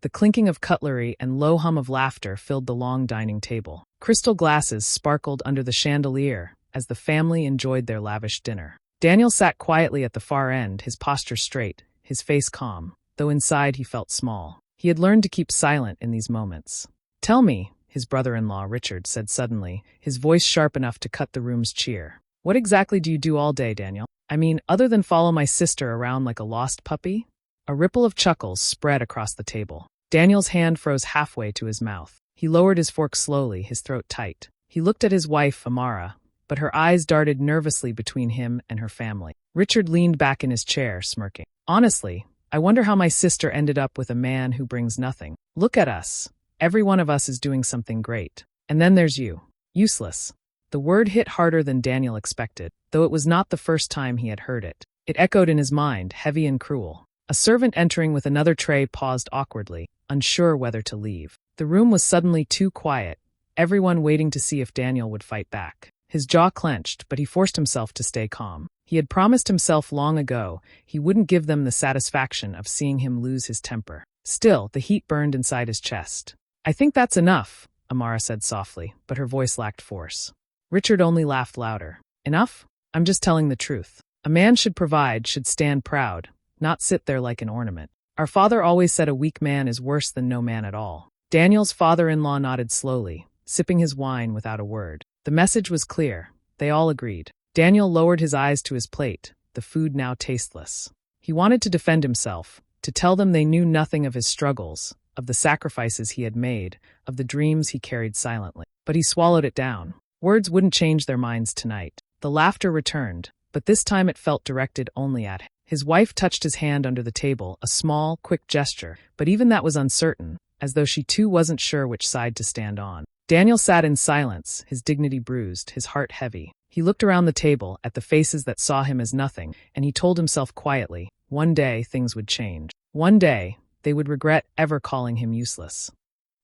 The clinking of cutlery and low hum of laughter filled the long dining table. Crystal glasses sparkled under the chandelier as the family enjoyed their lavish dinner. Daniel sat quietly at the far end, his posture straight, his face calm, though inside he felt small. He had learned to keep silent in these moments. "Tell me," his brother-in-law Richard said suddenly, his voice sharp enough to cut the room's cheer. "What exactly do you do all day, Daniel? I mean, other than follow my sister around like a lost puppy?" A ripple of chuckles spread across the table. Daniel's hand froze halfway to his mouth. He lowered his fork slowly, his throat tight. He looked at his wife, Amara, but her eyes darted nervously between him and her family. Richard leaned back in his chair, smirking. "Honestly, I wonder how my sister ended up with a man who brings nothing. Look at us. Every one of us is doing something great. And then there's you. Useless." The word hit harder than Daniel expected, though it was not the first time he had heard it. It echoed in his mind, heavy and cruel. A servant entering with another tray paused awkwardly, unsure whether to leave. The room was suddenly too quiet, everyone waiting to see if Daniel would fight back. His jaw clenched, but he forced himself to stay calm. He had promised himself long ago he wouldn't give them the satisfaction of seeing him lose his temper. Still, the heat burned inside his chest. "I think that's enough," Amara said softly, but her voice lacked force. Richard only laughed louder. "Enough? I'm just telling the truth. A man should provide, should stand proud, not sit there like an ornament. Our father always said a weak man is worse than no man at all." Daniel's father-in-law nodded slowly, sipping his wine without a word. The message was clear. They all agreed. Daniel lowered his eyes to his plate, the food now tasteless. He wanted to defend himself, to tell them they knew nothing of his struggles, of the sacrifices he had made, of the dreams he carried silently. But he swallowed it down. Words wouldn't change their minds tonight. The laughter returned, but this time it felt directed only at him. His wife touched his hand under the table, a small, quick gesture, but even that was uncertain, as though she too wasn't sure which side to stand on. Daniel sat in silence, his dignity bruised, his heart heavy. He looked around the table, at the faces that saw him as nothing, and he told himself quietly, one day things would change. One day, they would regret ever calling him useless.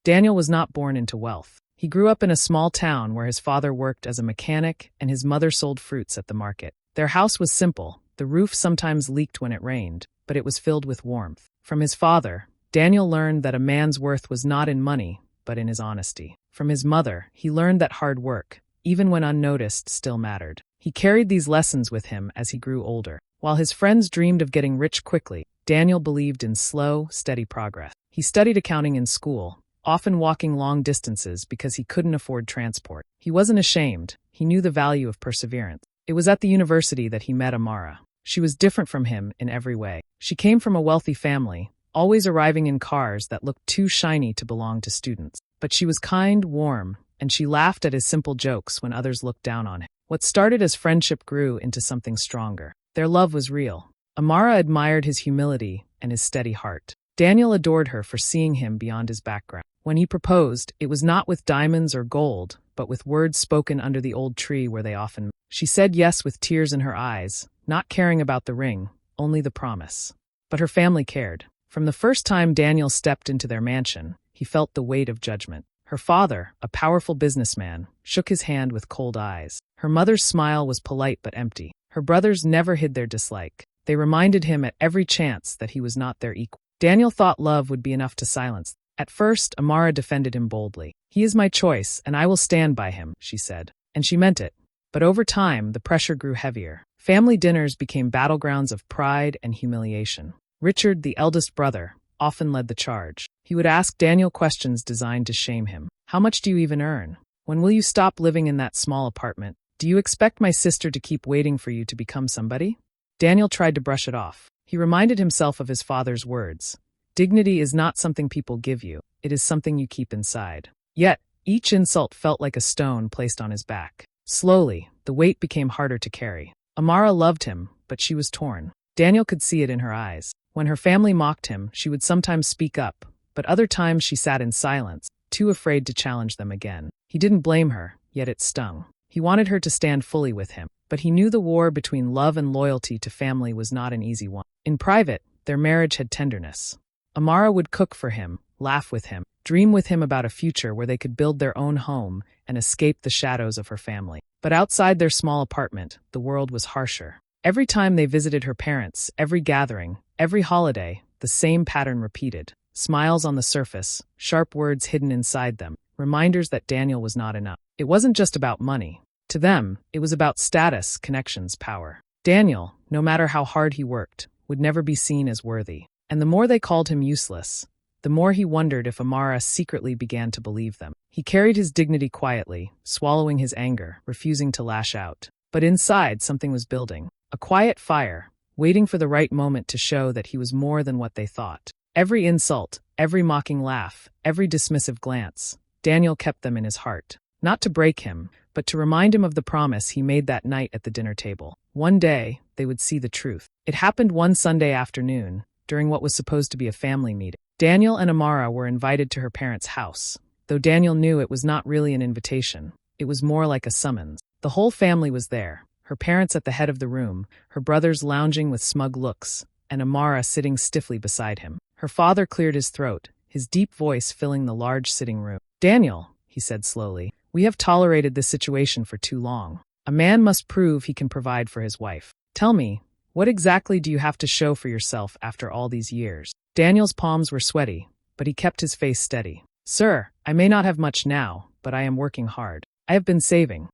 Daniel was not born into wealth. He grew up in a small town where his father worked as a mechanic and his mother sold fruits at the market. Their house was simple. The roof sometimes leaked when it rained, but it was filled with warmth. From his father, Daniel learned that a man's worth was not in money, but in his honesty. From his mother, he learned that hard work, even when unnoticed, still mattered. He carried these lessons with him as he grew older. While his friends dreamed of getting rich quickly, Daniel believed in slow, steady progress. He studied accounting in school, often walking long distances because he couldn't afford transport. He wasn't ashamed. He knew the value of perseverance. It was at the university that he met Amara. She was different from him in every way. She came from a wealthy family, always arriving in cars that looked too shiny to belong to students. But she was kind, warm, and she laughed at his simple jokes when others looked down on him. What started as friendship grew into something stronger. Their love was real. Amara admired his humility and his steady heart. Daniel adored her for seeing him beyond his background. When he proposed, it was not with diamonds or gold, but with words spoken under the old tree where they often met. She said yes with tears in her eyes, not caring about the ring, only the promise. But her family cared. From the first time Daniel stepped into their mansion, he felt the weight of judgment. Her father, a powerful businessman, shook his hand with cold eyes. Her mother's smile was polite but empty. Her brothers never hid their dislike. They reminded him at every chance that he was not their equal. Daniel thought love would be enough to silence them. At first, Amara defended him boldly. "He is my choice, and I will stand by him," she said. And she meant it. But over time, the pressure grew heavier. Family dinners became battlegrounds of pride and humiliation. Richard, the eldest brother, often led the charge. He would ask Daniel questions designed to shame him. "How much do you even earn? When will you stop living in that small apartment? Do you expect my sister to keep waiting for you to become somebody?" Daniel tried to brush it off. He reminded himself of his father's words. Dignity is not something people give you. It is something you keep inside. Yet, each insult felt like a stone placed on his back. Slowly, the weight became harder to carry. Amara loved him, but she was torn. Daniel could see it in her eyes. When her family mocked him, she would sometimes speak up, but other times she sat in silence, too afraid to challenge them again. He didn't blame her, yet it stung. He wanted her to stand fully with him, but he knew the war between love and loyalty to family was not an easy one. In private, their marriage had tenderness. Amara would cook for him, laugh with him, dream with him about a future where they could build their own home and escape the shadows of her family. But outside their small apartment, the world was harsher. Every time they visited her parents, every gathering, every holiday, the same pattern repeated. Smiles on the surface, sharp words hidden inside them, reminders that Daniel was not enough. It wasn't just about money. To them, it was about status, connections, power. Daniel, no matter how hard he worked, would never be seen as worthy. And the more they called him useless, the more he wondered if Amara secretly began to believe them. He carried his dignity quietly, swallowing his anger, refusing to lash out. But inside, something was building. A quiet fire, waiting for the right moment to show that he was more than what they thought. Every insult, every mocking laugh, every dismissive glance, Daniel kept them in his heart. Not to break him, but to remind him of the promise he made that night at the dinner table. One day, they would see the truth. It happened one Sunday afternoon, during what was supposed to be a family meeting. Daniel and Amara were invited to her parents' house, though Daniel knew it was not really an invitation. It was more like a summons. The whole family was there, her parents at the head of the room, her brothers lounging with smug looks, and Amara sitting stiffly beside him. Her father cleared his throat, his deep voice filling the large sitting room. "Daniel," he said slowly, "we have tolerated this situation for too long. A man must prove he can provide for his wife. Tell me, what exactly do you have to show for yourself after all these years?" Daniel's palms were sweaty, but he kept his face steady. "Sir, I may not have much now, but I am working hard. I have been saving."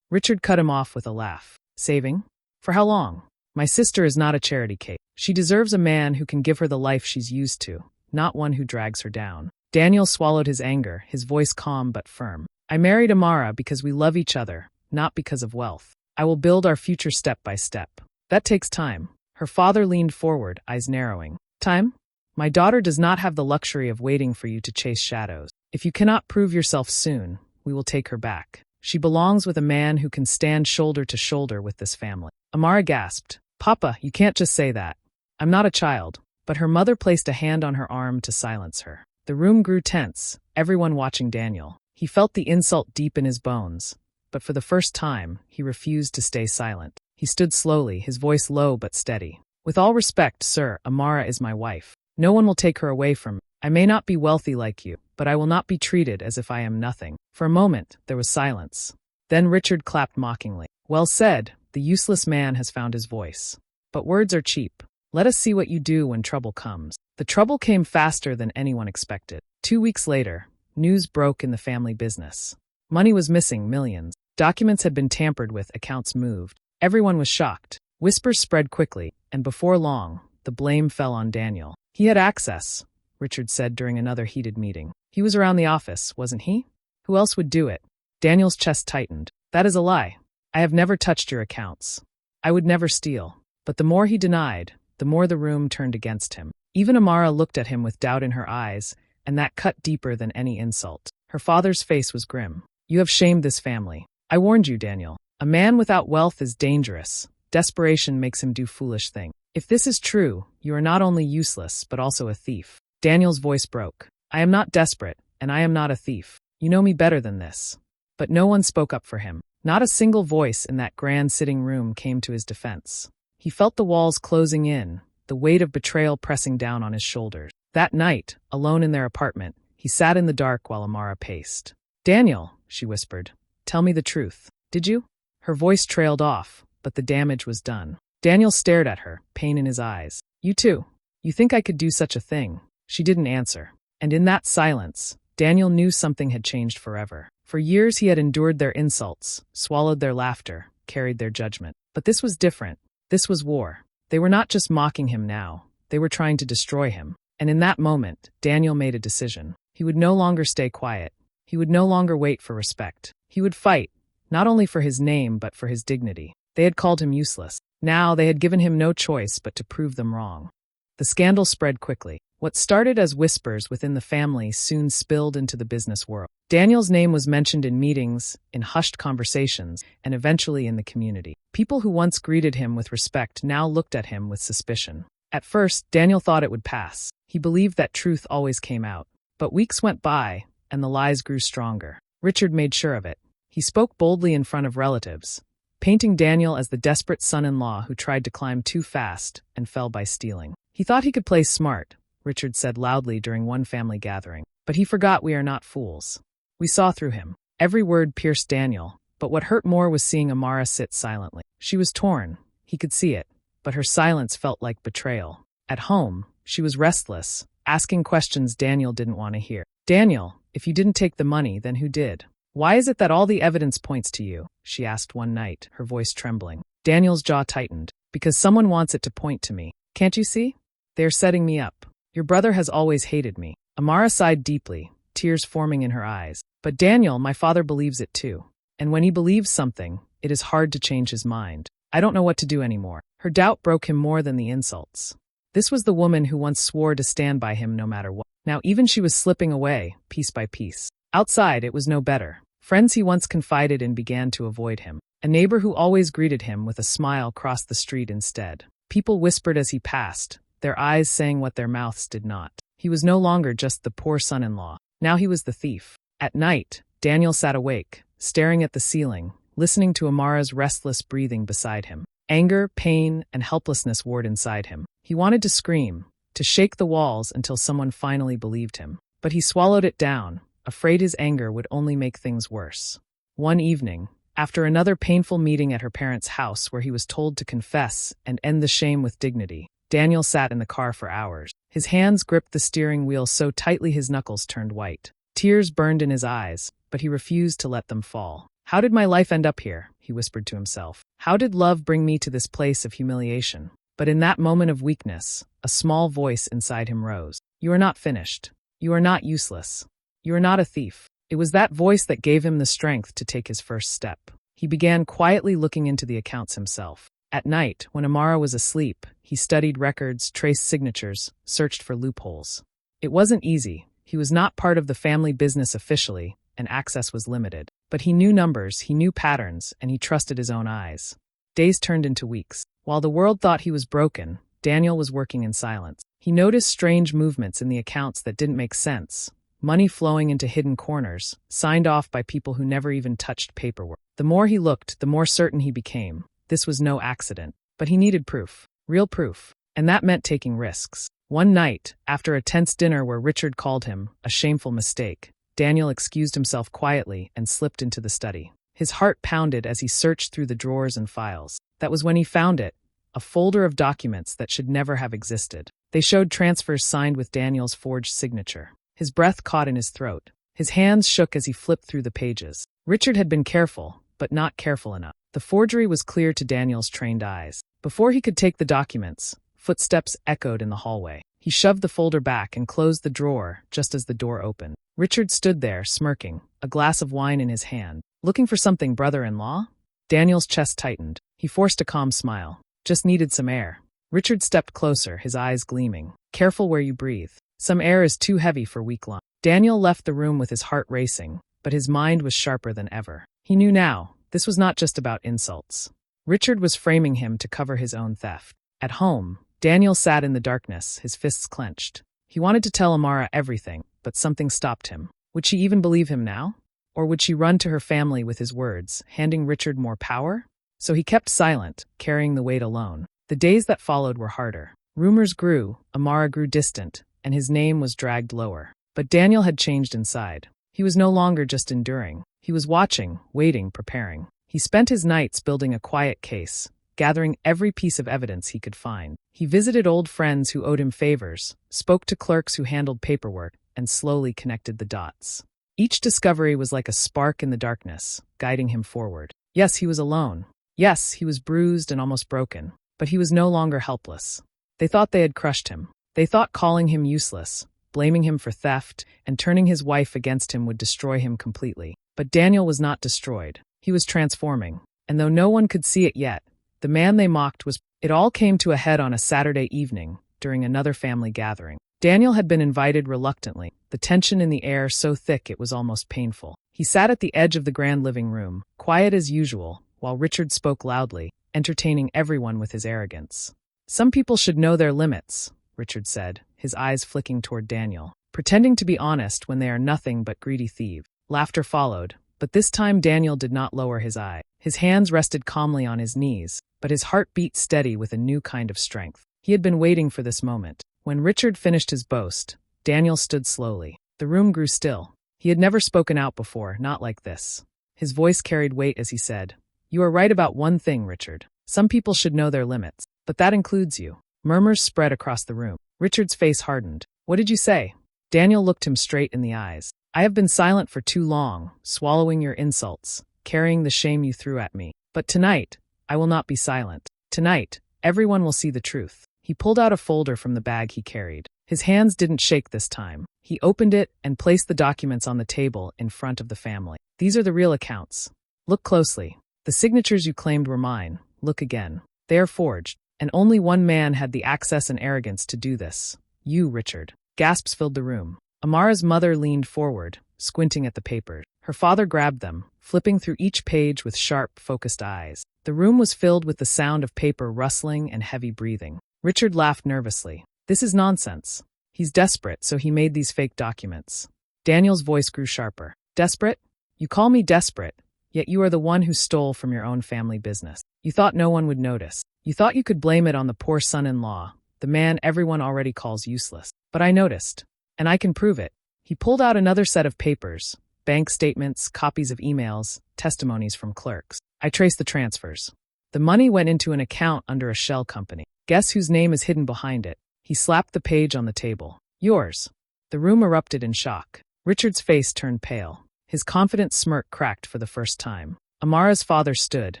Richard cut him off with a laugh. "Saving? For how long? My sister is not a charity case. She deserves a man who can give her the life she's used to, not one who drags her down." Daniel swallowed his anger, his voice calm but firm. "I married Amara because we love each other, not because of wealth. I will build our future step by step. That takes time." Her father leaned forward, eyes narrowing. "Time? My daughter does not have the luxury of waiting for you to chase shadows. If you cannot prove yourself soon, we will take her back. She belongs with a man who can stand shoulder to shoulder with this family." Amara gasped. "Papa, you can't just say that. I'm not a child." But her mother placed a hand on her arm to silence her. The room grew tense, everyone watching Daniel. He felt the insult deep in his bones, but for the first time, he refused to stay silent. He stood slowly, his voice low but steady. "With all respect, sir, Amara is my wife. No one will take her away from me. I may not be wealthy like you, but I will not be treated as if I am nothing." For a moment, there was silence. Then Richard clapped mockingly. "Well said, the useless man has found his voice. But words are cheap. Let us see what you do when trouble comes." The trouble came faster than anyone expected. 2 weeks later, news broke in the family business. Money was missing, millions. Documents had been tampered with, accounts moved. Everyone was shocked. Whispers spread quickly, and before long, the blame fell on Daniel. "He had access," Richard said during another heated meeting. "He was around the office, wasn't he? Who else would do it?" Daniel's chest tightened. "That is a lie. I have never touched your accounts. I would never steal." But the more he denied, the more the room turned against him. Even Amara looked at him with doubt in her eyes, and that cut deeper than any insult. Her father's face was grim. "You have shamed this family. I warned you, Daniel. A man without wealth is dangerous. Desperation makes him do foolish things. If this is true, you are not only useless, but also a thief." Daniel's voice broke. "I am not desperate, and I am not a thief. You know me better than this." But no one spoke up for him. Not a single voice in that grand sitting room came to his defense. He felt the walls closing in, the weight of betrayal pressing down on his shoulders. That night, alone in their apartment, he sat in the dark while Amara paced. "Daniel," she whispered, "tell me the truth. Did you?" Her voice trailed off, but the damage was done. Daniel stared at her, pain in his eyes. "You too? You think I could do such a thing?" She didn't answer. And in that silence, Daniel knew something had changed forever. For years he had endured their insults, swallowed their laughter, carried their judgment. But this was different. This was war. They were not just mocking him now. They were trying to destroy him. And in that moment, Daniel made a decision. He would no longer stay quiet. He would no longer wait for respect. He would fight, not only for his name but for his dignity. They had called him useless. Now they had given him no choice but to prove them wrong. The scandal spread quickly. What started as whispers within the family soon spilled into the business world. Daniel's name was mentioned in meetings, in hushed conversations, and eventually in the community. People who once greeted him with respect now looked at him with suspicion. At first, Daniel thought it would pass. He believed that truth always came out. But weeks went by, and the lies grew stronger. Richard made sure of it. He spoke boldly in front of relatives, painting Daniel as the desperate son-in-law who tried to climb too fast and fell by stealing. He thought he could play smart, Richard said loudly during one family gathering. But he forgot we are not fools. We saw through him. Every word pierced Daniel, but what hurt more was seeing Amara sit silently. She was torn. He could see it, but her silence felt like betrayal. At home, she was restless, asking questions Daniel didn't want to hear. "Daniel, if you didn't take the money, then who did? Why is it that all the evidence points to you?" she asked one night, her voice trembling. Daniel's jaw tightened. "Because someone wants it to point to me. Can't you see? They're setting me up. Your brother has always hated me." Amara sighed deeply, tears forming in her eyes. "But Daniel, my father believes it too. And when he believes something, it is hard to change his mind. I don't know what to do anymore." Her doubt broke him more than the insults. This was the woman who once swore to stand by him no matter what. Now even she was slipping away, piece by piece. Outside, it was no better. Friends he once confided in began to avoid him. A neighbor who always greeted him with a smile crossed the street instead. People whispered as he passed, their eyes saying what their mouths did not. He was no longer just the poor son-in-law. Now he was the thief. At night, Daniel sat awake, staring at the ceiling, listening to Amara's restless breathing beside him. Anger, pain, and helplessness warred inside him. He wanted to scream, to shake the walls until someone finally believed him. But he swallowed it down, afraid his anger would only make things worse. One evening, after another painful meeting at her parents' house where he was told to confess and end the shame with dignity, Daniel sat in the car for hours. His hands gripped the steering wheel so tightly his knuckles turned white. Tears burned in his eyes, but he refused to let them fall. "How did my life end up here?" he whispered to himself. "How did love bring me to this place of humiliation?" But in that moment of weakness, a small voice inside him rose. "You are not finished. You are not useless. You are not a thief." It was that voice that gave him the strength to take his first step. He began quietly looking into the accounts himself. At night, when Amara was asleep, he studied records, traced signatures, searched for loopholes. It wasn't easy. He was not part of the family business officially, and access was limited. But he knew numbers, he knew patterns, and he trusted his own eyes. Days turned into weeks. While the world thought he was broken, Daniel was working in silence. He noticed strange movements in the accounts that didn't make sense. Money flowing into hidden corners, signed off by people who never even touched paperwork. The more he looked, the more certain he became. This was no accident. But he needed proof. Real proof. And that meant taking risks. One night, after a tense dinner where Richard called him a shameful mistake, Daniel excused himself quietly and slipped into the study. His heart pounded as he searched through the drawers and files. That was when he found it, a folder of documents that should never have existed. They showed transfers signed with Daniel's forged signature. His breath caught in his throat. His hands shook as he flipped through the pages. Richard had been careful, but not careful enough. The forgery was clear to Daniel's trained eyes. Before he could take the documents, footsteps echoed in the hallway. He shoved the folder back and closed the drawer just as the door opened. Richard stood there, smirking, a glass of wine in his hand. "Looking for something, brother-in-law?" Daniel's chest tightened. He forced a calm smile. "Just needed some air." Richard stepped closer, his eyes gleaming. "Careful where you breathe. Some air is too heavy for weak lungs." Daniel left the room with his heart racing, but his mind was sharper than ever. He knew now, this was not just about insults. Richard was framing him to cover his own theft. At home, Daniel sat in the darkness, his fists clenched. He wanted to tell Amara everything, but something stopped him. Would she even believe him now? Or would she run to her family with his words, handing Richard more power? So he kept silent, carrying the weight alone. The days that followed were harder. Rumors grew, Amara grew distant, and his name was dragged lower. But Daniel had changed inside. He was no longer just enduring. He was watching, waiting, preparing. He spent his nights building a quiet case, gathering every piece of evidence he could find. He visited old friends who owed him favors, spoke to clerks who handled paperwork, and slowly connected the dots. Each discovery was like a spark in the darkness, guiding him forward. Yes, he was alone. Yes, he was bruised and almost broken. But he was no longer helpless. They thought they had crushed him. They thought calling him useless, blaming him for theft, and turning his wife against him would destroy him completely. But Daniel was not destroyed. He was transforming. And though no one could see it yet, the man they mocked was... It all came to a head on a Saturday evening, during another family gathering. Daniel had been invited reluctantly, the tension in the air so thick it was almost painful. He sat at the edge of the grand living room, quiet as usual, while Richard spoke loudly, entertaining everyone with his arrogance. "Some people should know their limits," Richard said, his eyes flicking toward Daniel, "pretending to be honest when they are nothing but greedy thieves." Laughter followed, but this time Daniel did not lower his eye. His hands rested calmly on his knees, but his heart beat steady with a new kind of strength. He had been waiting for this moment. When Richard finished his boast, Daniel stood slowly. The room grew still. He had never spoken out before, not like this. His voice carried weight as he said, "You are right about one thing, Richard. Some people should know their limits, but that includes you." Murmurs spread across the room. Richard's face hardened. What did you say? Daniel looked him straight in the eyes. I have been silent for too long, swallowing your insults, carrying the shame you threw at me. But tonight, I will not be silent. Tonight, everyone will see the truth. He pulled out a folder from the bag he carried. His hands didn't shake this time. He opened it and placed the documents on the table in front of the family. These are the real accounts. Look closely. The signatures you claimed were mine. Look again. They are forged, and only one man had the access and arrogance to do this. You, Richard. Gasps filled the room. Amara's mother leaned forward, squinting at the papers. Her father grabbed them, flipping through each page with sharp, focused eyes. The room was filled with the sound of paper rustling and heavy breathing. Richard laughed nervously. This is nonsense. He's desperate, so he made these fake documents. Daniel's voice grew sharper. Desperate? You call me desperate, yet you are the one who stole from your own family business. You thought no one would notice. You thought you could blame it on the poor son-in-law, the man everyone already calls useless. But I noticed. And I can prove it. He pulled out another set of papers, bank statements, copies of emails, testimonies from clerks. I traced the transfers. The money went into an account under a shell company. Guess whose name is hidden behind it? He slapped the page on the table. Yours. The room erupted in shock. Richard's face turned pale. His confident smirk cracked for the first time. Amara's father stood,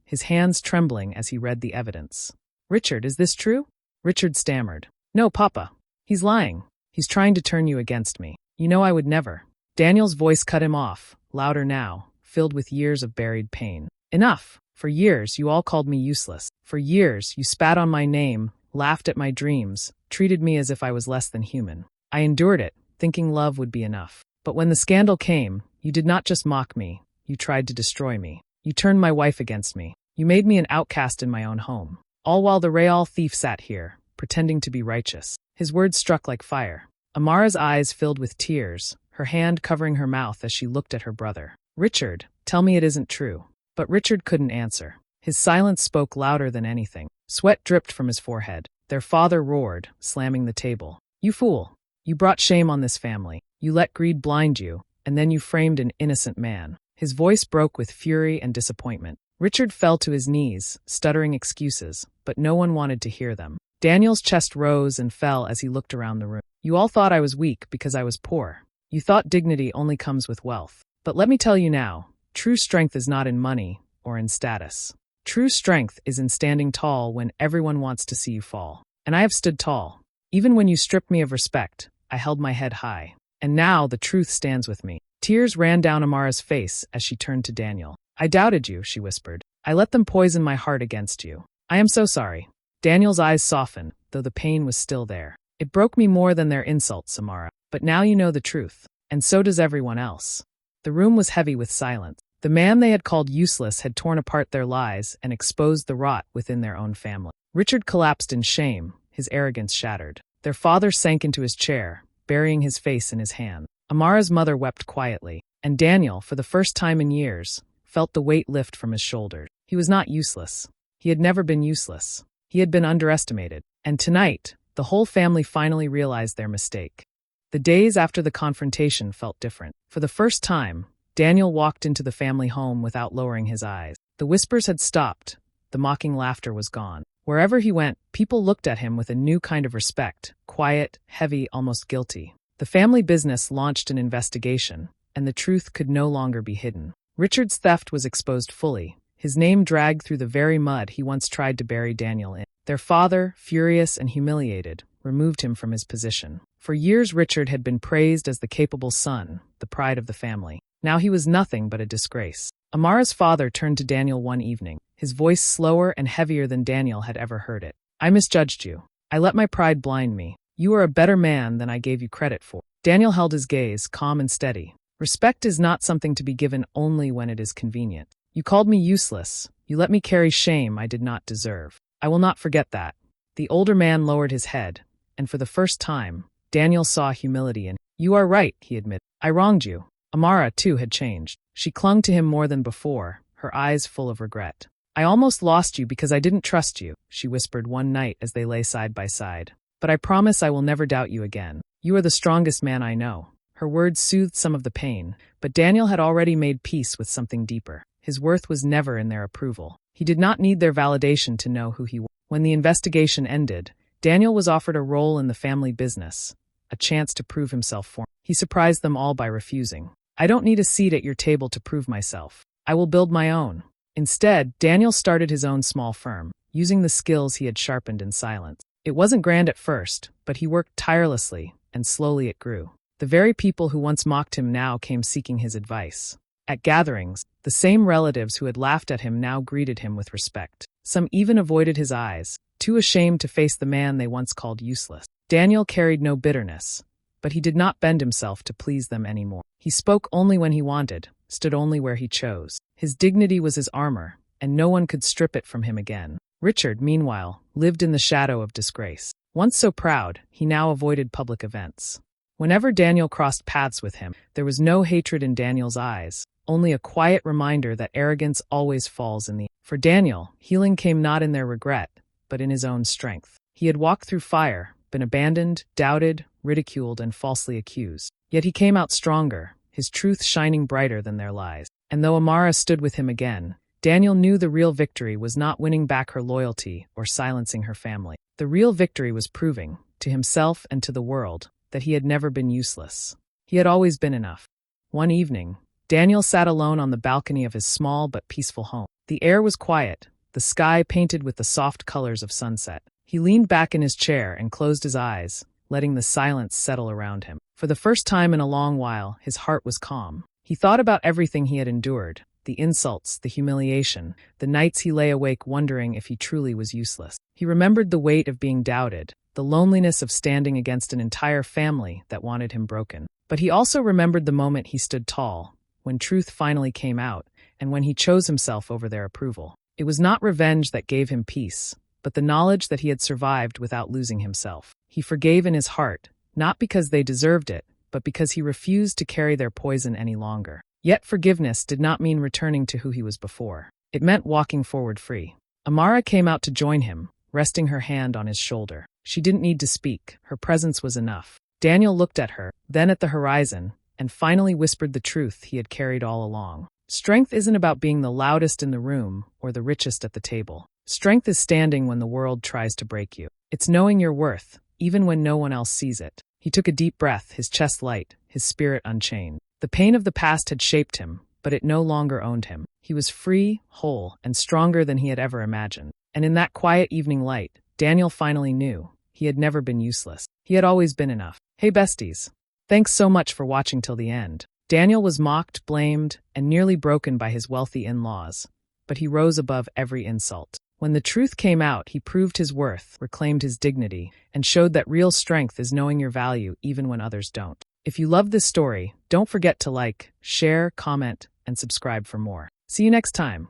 his hands trembling as he read the evidence. Richard, is this true? Richard stammered. No, Papa. He's lying. He's trying to turn you against me. You know I would never. Daniel's voice cut him off, louder now, filled with years of buried pain. Enough. For years, you all called me useless. For years, you spat on my name, laughed at my dreams, treated me as if I was less than human. I endured it, thinking love would be enough. But when the scandal came, you did not just mock me, you tried to destroy me. You turned my wife against me. You made me an outcast in my own home. All while the real thief sat here, pretending to be righteous. His words struck like fire. Amara's eyes filled with tears, her hand covering her mouth as she looked at her brother. Richard, tell me it isn't true. But Richard couldn't answer. His silence spoke louder than anything. Sweat dripped from his forehead. Their father roared, slamming the table. You fool! You brought shame on this family. You let greed blind you, and then you framed an innocent man. His voice broke with fury and disappointment. Richard fell to his knees, stuttering excuses, but no one wanted to hear them. Daniel's chest rose and fell as he looked around the room. You all thought I was weak because I was poor. You thought dignity only comes with wealth. But let me tell you now, true strength is not in money or in status. True strength is in standing tall when everyone wants to see you fall. And I have stood tall. Even when you stripped me of respect, I held my head high. And now the truth stands with me. Tears ran down Amara's face as she turned to Daniel. I doubted you, she whispered. I let them poison my heart against you. I am so sorry. Daniel's eyes softened, though the pain was still there. It broke me more than their insults, Amara. But now you know the truth. And so does everyone else. The room was heavy with silence. The man they had called useless had torn apart their lies and exposed the rot within their own family. Richard collapsed in shame, his arrogance shattered. Their father sank into his chair, burying his face in his hand. Amara's mother wept quietly, and Daniel, for the first time in years, felt the weight lift from his shoulders. He was not useless. He had never been useless. He had been underestimated. And tonight, the whole family finally realized their mistake. The days after the confrontation felt different. For the first time, Daniel walked into the family home without lowering his eyes. The whispers had stopped. The mocking laughter was gone. Wherever he went, people looked at him with a new kind of respect, quiet, heavy, almost guilty. The family business launched an investigation, and the truth could no longer be hidden. Richard's theft was exposed fully, his name dragged through the very mud he once tried to bury Daniel in. Their father, furious and humiliated, removed him from his position. For years Richard had been praised as the capable son, the pride of the family. Now he was nothing but a disgrace. Amara's father turned to Daniel one evening, his voice slower and heavier than Daniel had ever heard it. I misjudged you. I let my pride blind me. You are a better man than I gave you credit for. Daniel held his gaze, calm and steady. Respect is not something to be given only when it is convenient. You called me useless. You let me carry shame I did not deserve. I will not forget that. The older man lowered his head, and for the first time, Daniel saw humility in him. You are right, he admitted. I wronged you. Amara, too, had changed. She clung to him more than before, her eyes full of regret. I almost lost you because I didn't trust you, she whispered one night as they lay side by side. But I promise I will never doubt you again. You are the strongest man I know. Her words soothed some of the pain, but Daniel had already made peace with something deeper. His worth was never in their approval. He did not need their validation to know who he was. When the investigation ended, Daniel was offered a role in the family business, a chance to prove himself for him. He surprised them all by refusing. "I don't need a seat at your table to prove myself. I will build my own." Instead, Daniel started his own small firm, using the skills he had sharpened in silence. It wasn't grand at first, but he worked tirelessly, and slowly it grew. The very people who once mocked him now came seeking his advice. At gatherings, the same relatives who had laughed at him now greeted him with respect. Some even avoided his eyes, too ashamed to face the man they once called useless. Daniel carried no bitterness, but he did not bend himself to please them anymore. He spoke only when he wanted, stood only where he chose. His dignity was his armor, and no one could strip it from him again. Richard, meanwhile, lived in the shadow of disgrace. Once so proud, he now avoided public events. Whenever Daniel crossed paths with him, there was no hatred in Daniel's eyes, only a quiet reminder that arrogance always falls in the end. For Daniel, healing came not in their regret, but in his own strength. He had walked through fire, been abandoned, doubted, ridiculed, and falsely accused. Yet he came out stronger, his truth shining brighter than their lies. And though Amara stood with him again, Daniel knew the real victory was not winning back her loyalty or silencing her family. The real victory was proving, to himself and to the world, that he had never been useless. He had always been enough. One evening, Daniel sat alone on the balcony of his small but peaceful home. The air was quiet, the sky painted with the soft colors of sunset. He leaned back in his chair and closed his eyes, letting the silence settle around him. For the first time in a long while, his heart was calm. He thought about everything he had endured, the insults, the humiliation, the nights he lay awake wondering if he truly was useless. He remembered the weight of being doubted, the loneliness of standing against an entire family that wanted him broken. But he also remembered the moment he stood tall, when truth finally came out, and when he chose himself over their approval. It was not revenge that gave him peace, but the knowledge that he had survived without losing himself. He forgave in his heart, not because they deserved it, but because he refused to carry their poison any longer. Yet forgiveness did not mean returning to who he was before. It meant walking forward free. Amara came out to join him, resting her hand on his shoulder. She didn't need to speak, her presence was enough. Daniel looked at her, then at the horizon, and finally whispered the truth he had carried all along. Strength isn't about being the loudest in the room or the richest at the table. Strength is standing when the world tries to break you. It's knowing your worth, even when no one else sees it. He took a deep breath, his chest light, his spirit unchained. The pain of the past had shaped him, but it no longer owned him. He was free, whole, and stronger than he had ever imagined. And in that quiet evening light, Daniel finally knew he had never been useless. He had always been enough. Hey besties, thanks so much for watching till the end. Daniel was mocked, blamed, and nearly broken by his wealthy in-laws, but he rose above every insult. When the truth came out, he proved his worth, reclaimed his dignity, and showed that real strength is knowing your value even when others don't. If you love this story, don't forget to like, share, comment, and subscribe for more. See you next time.